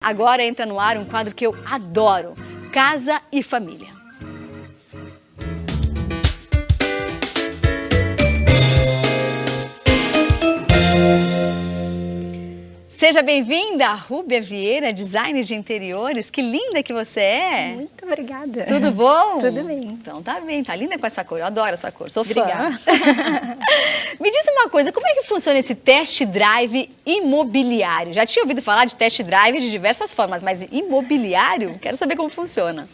Agora entra no ar um quadro que eu adoro, Casa e Família. Seja bem-vinda, Rúbia Vieira, design de interiores. Que linda que você é. Muito obrigada. Tudo bom? Tudo bem. Então tá bem, tá linda com essa cor. Eu adoro essa cor, sou Obrigada. fã. Me diz uma coisa, como é que funciona esse test drive imobiliário? Já tinha ouvido falar de test drive de diversas formas, mas imobiliário? Quero saber como funciona.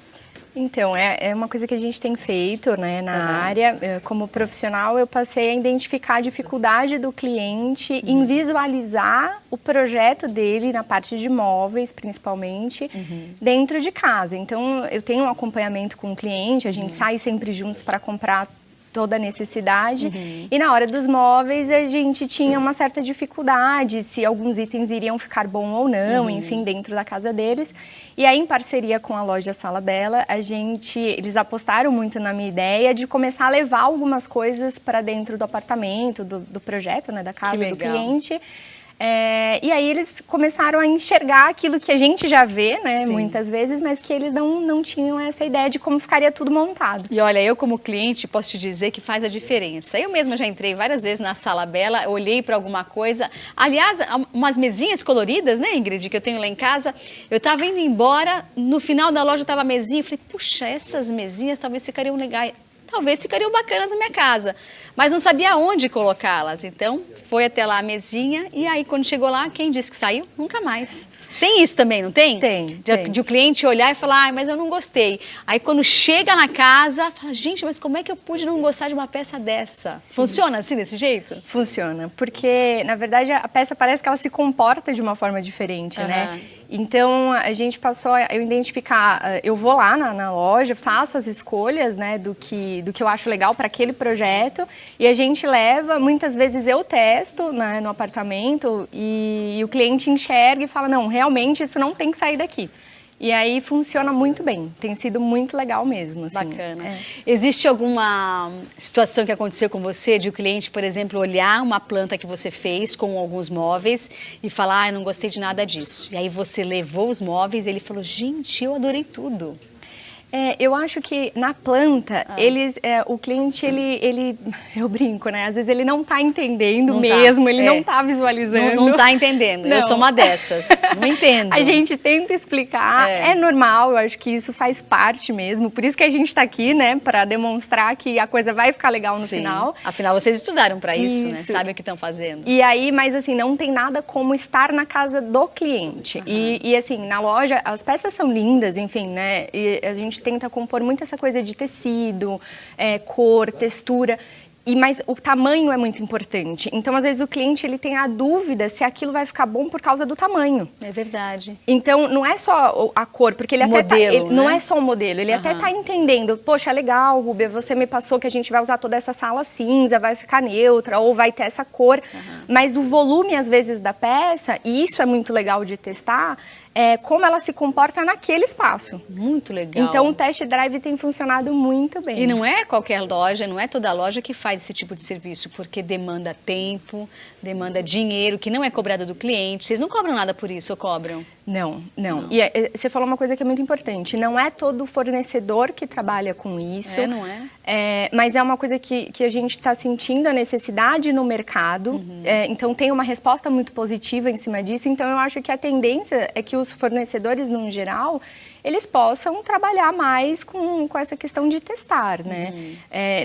Então, é uma coisa que a gente tem feito, né, na área. Como profissional, eu passei a identificar a dificuldade do cliente em visualizar o projeto dele na parte de móveis, principalmente, dentro de casa. Então, eu tenho um acompanhamento com o cliente, a gente sai sempre juntos para comprar toda a necessidade, e na hora dos móveis a gente tinha uma certa dificuldade se alguns itens iriam ficar bom ou não, enfim, dentro da casa deles. E aí, em parceria com a loja Sala Bela, eles apostaram muito na minha ideia de começar a levar algumas coisas para dentro do apartamento, do projeto, né, da casa do cliente. E aí eles começaram a enxergar aquilo que a gente já vê, né, muitas vezes, mas que eles não tinham essa ideia de como ficaria tudo montado. E olha, eu como cliente posso te dizer que faz a diferença. Eu mesma já entrei várias vezes na Sala Bela, olhei para alguma coisa. Aliás, umas mesinhas coloridas, né, Ingrid, que eu tenho lá em casa. Eu estava indo embora, no final da loja estava a mesinha, e falei, puxa, essas mesinhas talvez ficariam legais. Talvez ficariam bacanas na minha casa, mas não sabia onde colocá-las. Então, foi até lá a mesinha e aí quando chegou lá, quem disse que saiu? Nunca mais. Tem isso também, não tem? Tem. De o cliente olhar e falar, mas eu não gostei. Aí quando chega na casa, fala, gente, mas como é que eu pude não gostar de uma peça dessa? Funciona assim, desse jeito? Funciona, porque na verdade a peça parece que ela se comporta de uma forma diferente, né? Então, a gente passou a identificar, eu vou lá na loja, faço as escolhas, né, do que eu acho legal para aquele projeto e a gente leva, muitas vezes eu testo, né, no apartamento e o cliente enxerga e fala, não, realmente isso não tem que sair daqui. E aí funciona muito bem, tem sido muito legal mesmo. Assim. Bacana. Existe alguma situação que aconteceu com você, de o cliente, por exemplo, olhar uma planta que você fez com alguns móveis e falar, eu não gostei de nada disso. E aí você levou os móveis e ele falou, gente, eu adorei tudo. Eu acho que na planta, o cliente, eu brinco, né? Às vezes ele não tá entendendo mesmo, ele não tá visualizando. Não tá entendendo, eu sou uma dessas, não entendo. A gente tenta explicar, é normal, eu acho que isso faz parte mesmo, por isso que a gente tá aqui, né? Pra demonstrar que a coisa vai ficar legal no final. Afinal, vocês estudaram pra isso, né? Sabem o que estão fazendo. E aí, mas assim, não tem nada como estar na casa do cliente. E assim, na loja, as peças são lindas, enfim, né? E a gente tenta compor muito essa coisa de tecido, cor, textura, mas o tamanho é muito importante. Então, às vezes, o cliente ele tem a dúvida se aquilo vai ficar bom por causa do tamanho. É verdade. Então, não é só a cor, porque ele até modelo, não é só o modelo, ele até tá entendendo, poxa, legal, Rúbia, você me passou que a gente vai usar toda essa sala cinza, vai ficar neutra, ou vai ter essa cor, mas o volume, às vezes, da peça, e isso é muito legal de testar, como ela se comporta naquele espaço. Muito legal. Então, o test drive tem funcionado muito bem. E não é qualquer loja, não é toda loja que faz esse tipo de serviço, porque demanda tempo, demanda dinheiro, que não é cobrado do cliente. Vocês não cobram nada por isso, ou cobram? Não. E você falou uma coisa que é muito importante. Não é todo fornecedor que trabalha com isso. Não é? Mas é uma coisa que a gente está sentindo a necessidade no mercado. Então, tem uma resposta muito positiva em cima disso. Então, eu acho que a tendência é que os fornecedores, no geral, eles possam trabalhar mais com essa questão de testar, né?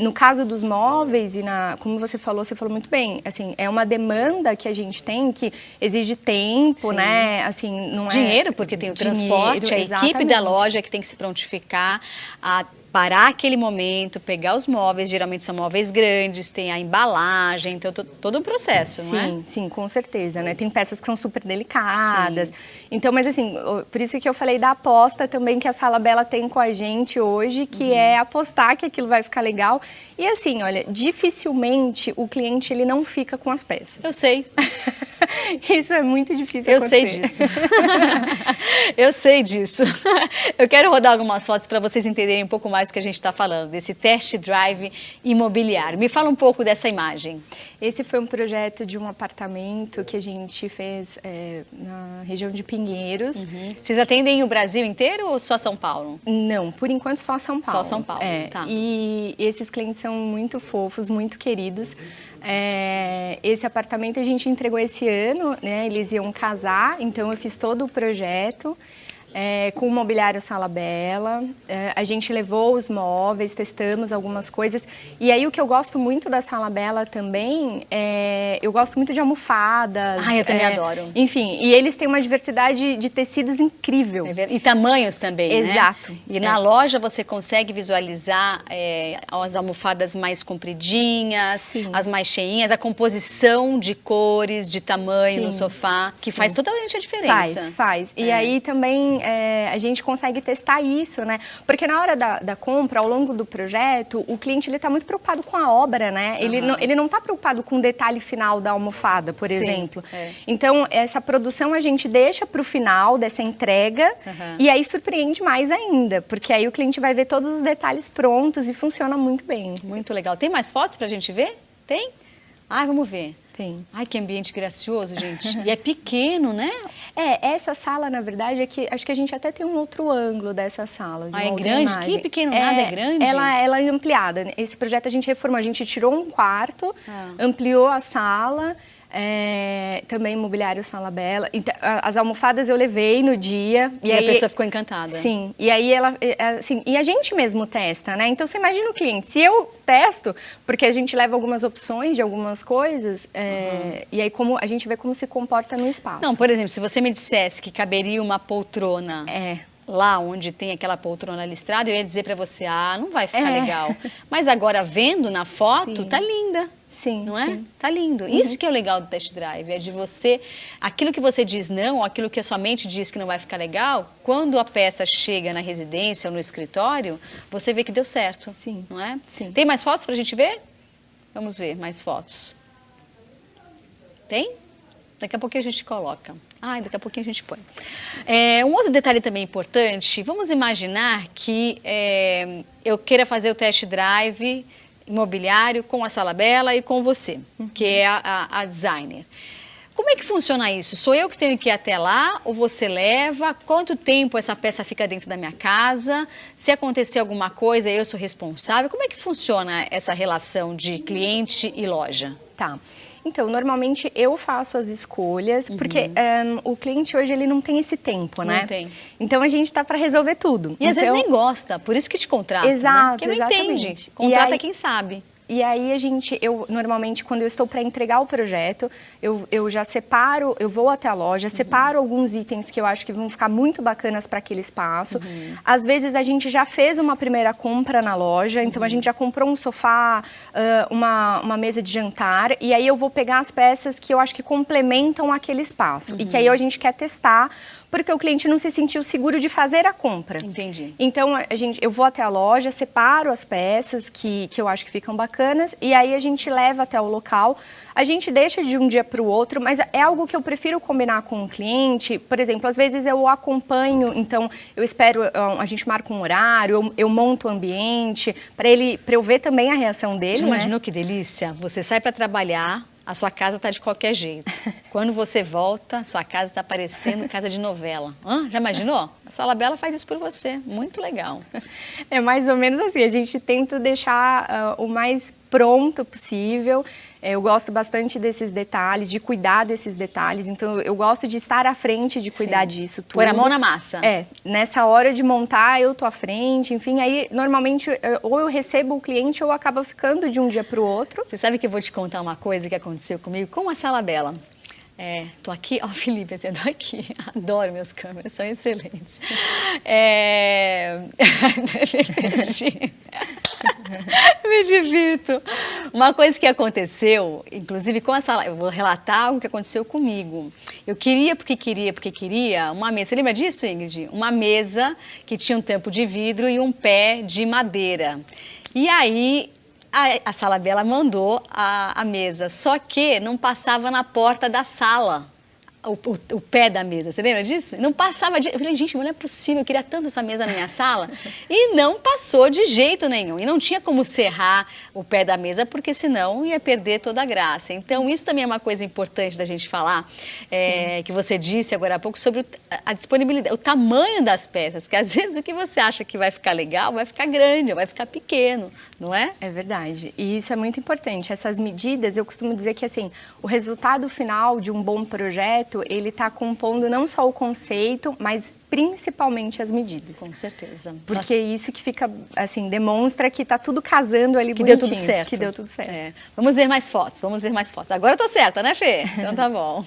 No caso dos móveis como você falou muito bem, assim, é uma demanda que a gente tem que exige tempo, né? Assim, não dinheiro, porque tem o transporte, a equipe da loja que tem que se prontificar a parar aquele momento, pegar os móveis, geralmente são móveis grandes, tem a embalagem, então todo um processo, não é? Sim, com certeza, né? Tem peças que são super delicadas. Então, mas assim, por isso que eu falei da aposta também que a Sala Bela tem com a gente hoje, que é apostar que aquilo vai ficar legal. E assim, olha, dificilmente o cliente ele não fica com as peças. Eu sei. Isso é muito difícil Eu acontecer. sei disso. Eu sei disso. Eu quero rodar algumas fotos para vocês entenderem um pouco mais do que a gente está falando, desse test drive imobiliário. Me fala um pouco dessa imagem. Esse foi um projeto de um apartamento que a gente fez na região de Pinheiros. Vocês atendem o Brasil inteiro ou só São Paulo? Não, por enquanto só São Paulo. Só São Paulo, tá. E esses clientes são muito fofos, muito queridos. Esse apartamento a gente entregou esse ano, né? Eles iam casar, então eu fiz todo o projeto. Com o mobiliário Sala Bela, a gente levou os móveis, testamos algumas coisas. E aí o que eu gosto muito da Sala Bela também, eu gosto muito de almofadas. Eu também adoro. Enfim, e eles têm uma diversidade de tecidos incrível. E tamanhos também, Exato. Né? E na loja você consegue visualizar as almofadas mais compridinhas, Sim. as mais cheinhas, a composição de cores, de tamanho Sim. no sofá, que Sim. faz totalmente a diferença. Faz. E aí também a gente consegue testar isso, né? Porque na hora da compra, ao longo do projeto, o cliente ele está muito preocupado com a obra, né? Ele não está preocupado com o detalhe final da almofada, por Sim, exemplo. Então, essa produção a gente deixa para o final dessa entrega e aí surpreende mais ainda, porque aí o cliente vai ver todos os detalhes prontos e funciona muito bem. Muito legal. Tem mais fotos para a gente ver? Tem? Vamos ver. Tem. Ai, que ambiente gracioso, gente. E é pequeno, né? Essa sala, na verdade, acho que a gente até tem um outro ângulo dessa sala. É grande? Imagem. Que pequeno nada, é grande? Ela é ampliada. Esse projeto a gente reformou, a gente tirou um quarto, ampliou a sala, também mobiliário Sala Bela. Então, as almofadas eu levei no dia. E aí, a pessoa ficou encantada. Sim. E aí e a gente mesmo testa, né? Então você imagina o cliente. Se eu testo, porque a gente leva algumas opções de algumas coisas, e aí a gente vê como se comporta no espaço. Não, por exemplo, se você me dissesse que caberia uma poltrona lá onde tem aquela poltrona listrada, eu ia dizer pra você, não vai ficar legal. Mas agora, vendo na foto, Sim. tá linda. Sim, não é? Sim. Tá lindo. Isso que é o legal do test drive, é de você, aquilo que você diz não, ou aquilo que a sua mente diz que não vai ficar legal, quando a peça chega na residência ou no escritório, você vê que deu certo, Sim. não é? Sim. Tem mais fotos pra gente ver? Vamos ver mais fotos. Tem? Daqui a pouquinho a gente coloca. Daqui a pouquinho a gente põe. Um outro detalhe também importante, vamos imaginar que eu queira fazer o test drive imobiliário com a Sala Bela e com você, que é a designer. Como é que funciona isso? Sou eu que tenho que ir até lá ou você leva? Quanto tempo essa peça fica dentro da minha casa? Se acontecer alguma coisa, eu sou responsável? Como é que funciona essa relação de cliente e loja? Tá. Então, normalmente eu faço as escolhas, porque o cliente hoje ele não tem esse tempo, né? Não tem. Então a gente tá para resolver tudo. E às vezes nem gosta, por isso que te contrata, Exato, né? Porque não entende. Contrata quem sabe. E aí eu normalmente quando eu estou para entregar o projeto, eu já separo, eu vou até a loja, separo alguns itens que eu acho que vão ficar muito bacanas para aquele espaço. Às vezes a gente já fez uma primeira compra na loja, então a gente já comprou um sofá, uma mesa de jantar, e aí eu vou pegar as peças que eu acho que complementam aquele espaço e que aí a gente quer testar, porque o cliente não se sentiu seguro de fazer a compra. Entendi. Então, eu vou até a loja, separo as peças que eu acho que ficam bacanas, e aí a gente leva até o local. A gente deixa de um dia para o outro, mas é algo que eu prefiro combinar com o cliente. Por exemplo, às vezes eu o acompanho, então eu espero, a gente marca um horário, eu monto o ambiente, para eu ver também a reação dele. Já imaginou que delícia? Você sai para trabalhar, a sua casa está de qualquer jeito. Quando você volta, sua casa está parecendo casa de novela. Já imaginou? A Sala Bela faz isso por você. Muito legal. É mais ou menos assim. A gente tenta deixar o mais pronto possível. Eu gosto bastante desses detalhes, de cuidar desses detalhes. Então, eu gosto de estar à frente de cuidar disso tudo. Pôr a mão na massa. Nessa hora de montar, eu tô à frente. Enfim, aí, normalmente, ou eu recebo o cliente ou acaba ficando de um dia para o outro. Você sabe que eu vou te contar uma coisa que aconteceu comigo com a Sala Bela. Tô aqui, Felipe, eu tô aqui. Adoro minhas câmeras, são excelentes. Me divirto. Uma coisa que aconteceu, inclusive com a Sala, eu vou relatar algo que aconteceu comigo. Eu queria, porque queria, uma mesa. Você lembra disso, Ingrid? Uma mesa que tinha um tampo de vidro e um pé de madeira. E aí, a Sala Bela mandou a mesa, só que não passava na porta da sala. o pé da mesa, você lembra disso? Não passava de... Eu falei, gente, mas não é possível, eu queria tanto essa mesa na minha sala. E não passou de jeito nenhum. E não tinha como serrar o pé da mesa, porque senão ia perder toda a graça. Então, isso também é uma coisa importante da gente falar, que você disse agora há pouco, sobre a disponibilidade, o tamanho das peças, que às vezes o que você acha que vai ficar legal, vai ficar grande, ou vai ficar pequeno, não é? É verdade. E isso é muito importante. Essas medidas, eu costumo dizer que, assim, o resultado final de um bom projeto, ele está compondo não só o conceito, mas principalmente as medidas. Com certeza. Porque isso que fica, assim, demonstra que está tudo casando ali que bonitinho. Deu tudo certo. Que deu tudo certo. É. Vamos ver mais fotos, vamos ver mais fotos. Agora eu tô certa, né, Fê? Então tá bom.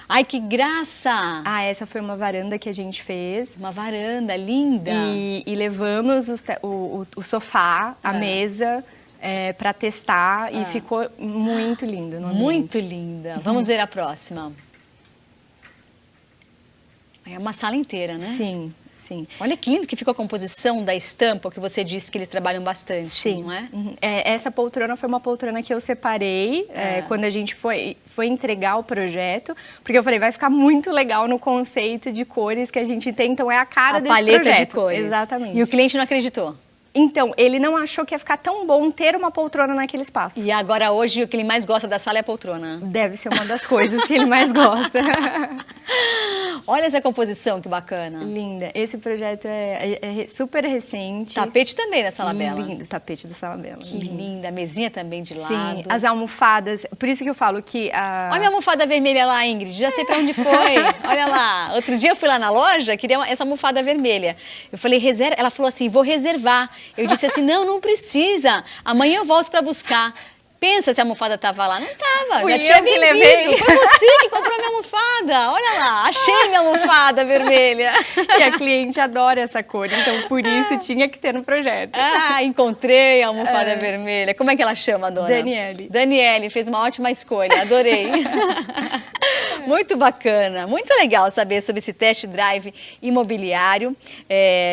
Ai, que graça! Ah, essa foi uma varanda que a gente fez. Uma varanda linda. E levamos o sofá, a mesa... para testar e ficou muito linda. Muito linda. Vamos ver a próxima. É uma sala inteira, né? Sim, sim. Olha que lindo que ficou a composição da estampa, que você disse que eles trabalham bastante, sim. Não é? Essa poltrona foi uma poltrona que eu separei quando a gente foi entregar o projeto, porque eu falei, vai ficar muito legal no conceito de cores que a gente tem, então é a cara desse projeto. A paleta de cores. Exatamente. E o cliente não acreditou? Então, ele não achou que ia ficar tão bom ter uma poltrona naquele espaço. E agora, hoje, o que ele mais gosta da sala é a poltrona? Deve ser uma das coisas que ele mais gosta. Olha essa composição, que bacana. Linda. Esse projeto é super recente. Tapete também da Sala Bela. Lindo, tapete da Sala Bela. Que linda. A mesinha também de lado. Sim, as almofadas. Por isso que eu falo que... Olha a minha almofada vermelha lá, Ingrid. Já sei pra onde foi. Olha lá. Outro dia eu fui lá na loja, queria essa almofada vermelha. Eu falei, reserva. Ela falou assim, vou reservar. Eu disse assim, não precisa. Amanhã eu volto para buscar. Pensa se a almofada estava lá. Não estava, já tinha vendido. Foi você que comprou minha almofada. Olha lá, achei minha almofada vermelha. E a cliente adora essa cor, então por isso tinha que ter no projeto. Ah, encontrei a almofada vermelha. Como é que ela chama, dona? Daniele. Daniele, fez uma ótima escolha, adorei. Muito bacana, muito legal saber sobre esse test drive imobiliário.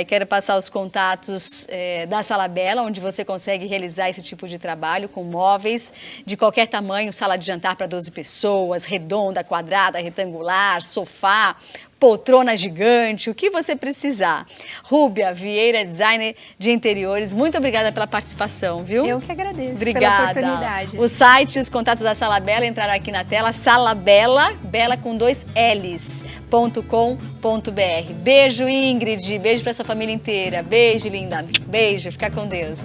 Quero passar os contatos da Sala Bela, onde você consegue realizar esse tipo de trabalho com móveis de qualquer tamanho, sala de jantar para 12 pessoas, redonda, quadrada, retangular, sofá, poltrona gigante, o que você precisar. Rúbia Vieira, designer de interiores, muito obrigada pela participação, viu? Eu que agradeço obrigada. Pela oportunidade. O site, os contatos da Sala Bela entraram aqui na tela, salabela, bela com 2 Ls.com.br. Beijo, Ingrid, beijo para sua família inteira, beijo, linda, beijo, fica com Deus.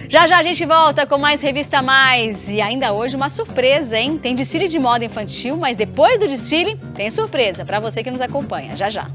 Já já a gente volta com mais Revista Mais e ainda hoje uma surpresa, hein? Tem desfile de moda infantil, mas depois do desfile tem surpresa para você que nos acompanha. Já já.